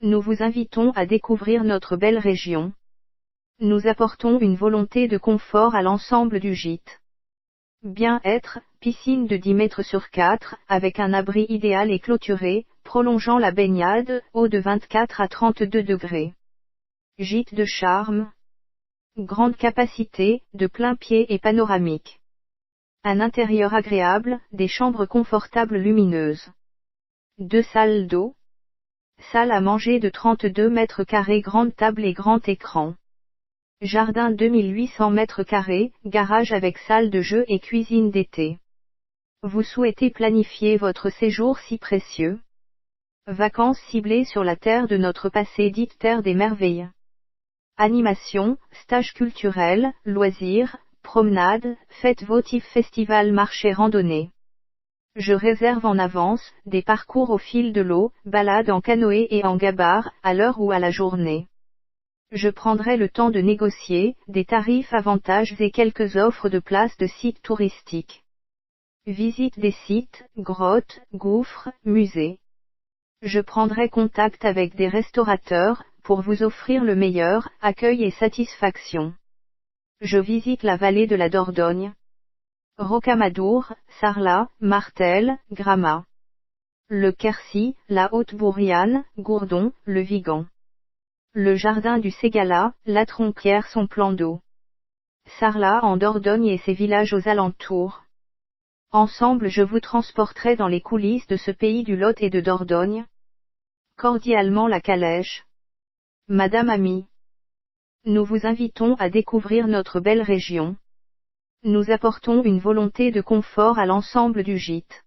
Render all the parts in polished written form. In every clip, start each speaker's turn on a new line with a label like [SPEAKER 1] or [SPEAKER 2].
[SPEAKER 1] Nous vous invitons à découvrir notre belle région. Nous apportons une volonté de confort à l'ensemble du gîte. Bien-être, piscine de 10 mètres sur 4, avec un abri idéal et clôturé, prolongeant la baignade, eau de 24 à 32 degrés. Gîte de charme. Grande capacité, de plein pied et panoramique. Un intérieur agréable, des chambres confortables lumineuses. 2 salles d'eau. Salle à manger de 32 mètres carrés, grande table et grand écran. Jardin 2800 mètres carrés, garage avec salle de jeu et cuisine d'été. Vous souhaitez planifier votre séjour si précieux? Vacances ciblées sur la terre de notre passé, dite terre des merveilles. Animation, stages culturels, loisirs, promenades, fêtes votives, festivals, marchés, randonnées. Je réserve en avance, des parcours au fil de l'eau, balades en canoë et en gabar, à l'heure ou à la journée. Je prendrai le temps de négocier, des tarifs, avantages et quelques offres de places de sites touristiques. Visite des sites, grottes, gouffres, musées. Je prendrai contact avec des restaurateurs, pour vous offrir le meilleur, accueil et satisfaction. Je visite la vallée de la Dordogne. Rocamadour, Sarlat, Martel, Gramat. Le Quercy, la Haute-Bourriane, Gourdon, le Vigan. Le jardin du Ségala, la Tronquière, son plan d'eau. Sarlat en Dordogne et ses villages aux alentours. Ensemble je vous transporterai dans les coulisses de ce pays du Lot et de Dordogne. Cordialement la Calèche. Madame Amie. Nous vous invitons à découvrir notre belle région. Nous apportons une volonté de confort à l'ensemble du gîte.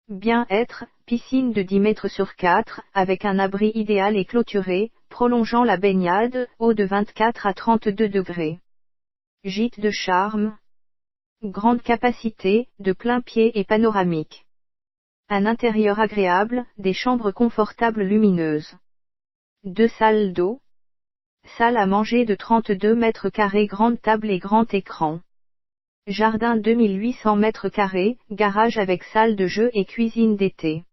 [SPEAKER 1] Bien-être, piscine de 10 mètres sur 4, avec un abri idéal et clôturé, prolongeant la baignade, eau de 24 à 32 degrés. Gîte de charme. Grande capacité, de plein pied et panoramique. Un intérieur agréable, des chambres confortables lumineuses. 2 salles d'eau. Salle à manger de 32 mètres carrés, grande table et grand écran. Jardin 2800 mètres carrés, garage avec salle de jeu et cuisine d'été.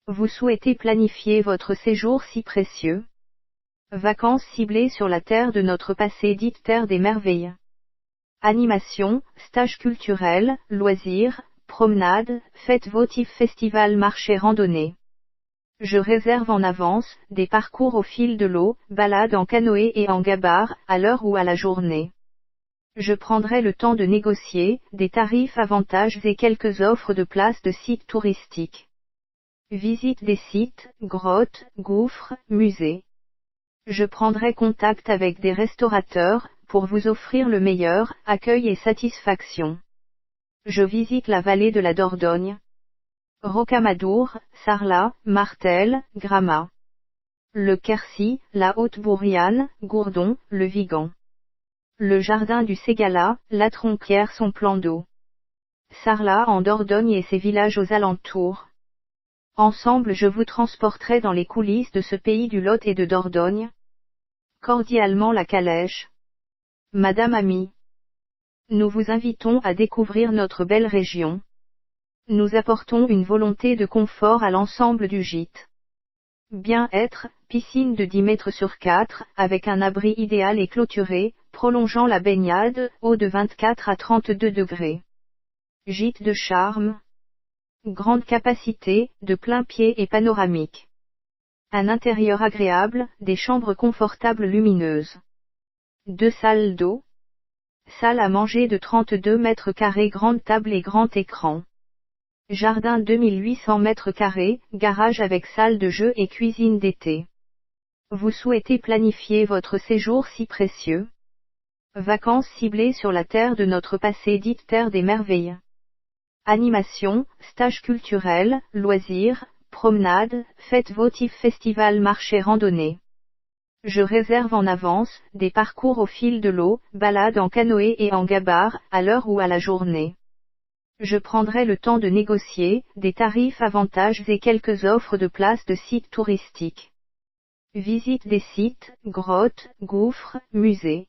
[SPEAKER 1] Vous souhaitez planifier votre séjour si précieux? Vacances ciblées sur la terre de notre passé, dite terre des merveilles. Animation, stages culturels, loisirs, promenades, fêtes votives, festivals, marchés, randonnées. Je réserve en avance, des parcours au fil de l'eau, balades en canoë et en gabar, à l'heure ou à la journée. Je prendrai le temps de négocier, des tarifs, avantages et quelques offres de places de sites touristiques. Visite des sites, grottes, gouffres, musées. Je prendrai contact avec des restaurateurs, pour vous offrir le meilleur, accueil et satisfaction. Je visite la vallée de la Dordogne. Rocamadour, Sarlat, Martel, Gramat. Le Quercy, la Haute-Bourriane, Gourdon, le Vigan. Le jardin du Ségala, la Tronquière, son plan d'eau. Sarlat en Dordogne et ses villages aux alentours. Ensemble je vous transporterai dans les coulisses de ce pays du Lot et de Dordogne. Cordialement la Calèche. Madame Amie. Nous vous invitons à découvrir notre belle région. Nous apportons une volonté de confort à l'ensemble du gîte. Bien-être, piscine de 10 mètres sur 4, avec un abri idéal et clôturé, prolongeant la baignade, eau de 24 à 32 degrés. Gîte de charme. Grande capacité, de plein pied et panoramique. Un intérieur agréable, des chambres confortables lumineuses. 2 salles d'eau. Salle à manger de 32 mètres carrés, grande table et grand écran. Jardin 2800 mètres carrés, garage avec salle de jeu et cuisine d'été. Vous souhaitez planifier votre séjour si précieux? Vacances ciblées sur la terre de notre passé, dite terre des merveilles. Animation, stages culturels, loisirs, promenades, fêtes votives, festivals, marchés, randonnées. Je réserve en avance, des parcours au fil de l'eau, balades en canoë et en gabar, à l'heure ou à la journée. Je prendrai le temps de négocier, des tarifs, avantages et quelques offres de places de sites touristiques. Visite des sites, grottes, gouffres, musées.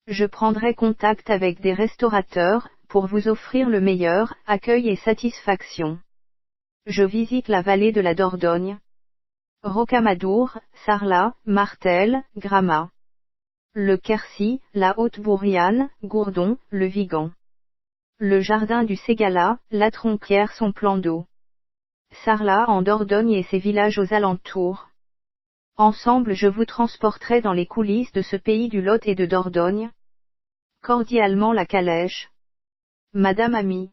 [SPEAKER 1] Je prendrai contact avec des restaurateurs, pour vous offrir le meilleur, accueil et satisfaction. Je visite la vallée de la Dordogne. Rocamadour, Sarlat, Martel, Gramat. Le Quercy, la Haute-Bourriane, Gourdon, le Vigan. Le jardin du Ségala, la Tronquière son plan d'eau. Sarlat en Dordogne et ses villages aux alentours. Ensemble je vous transporterai dans les coulisses de ce pays du Lot et de Dordogne. Cordialement la calèche. Madame Amie.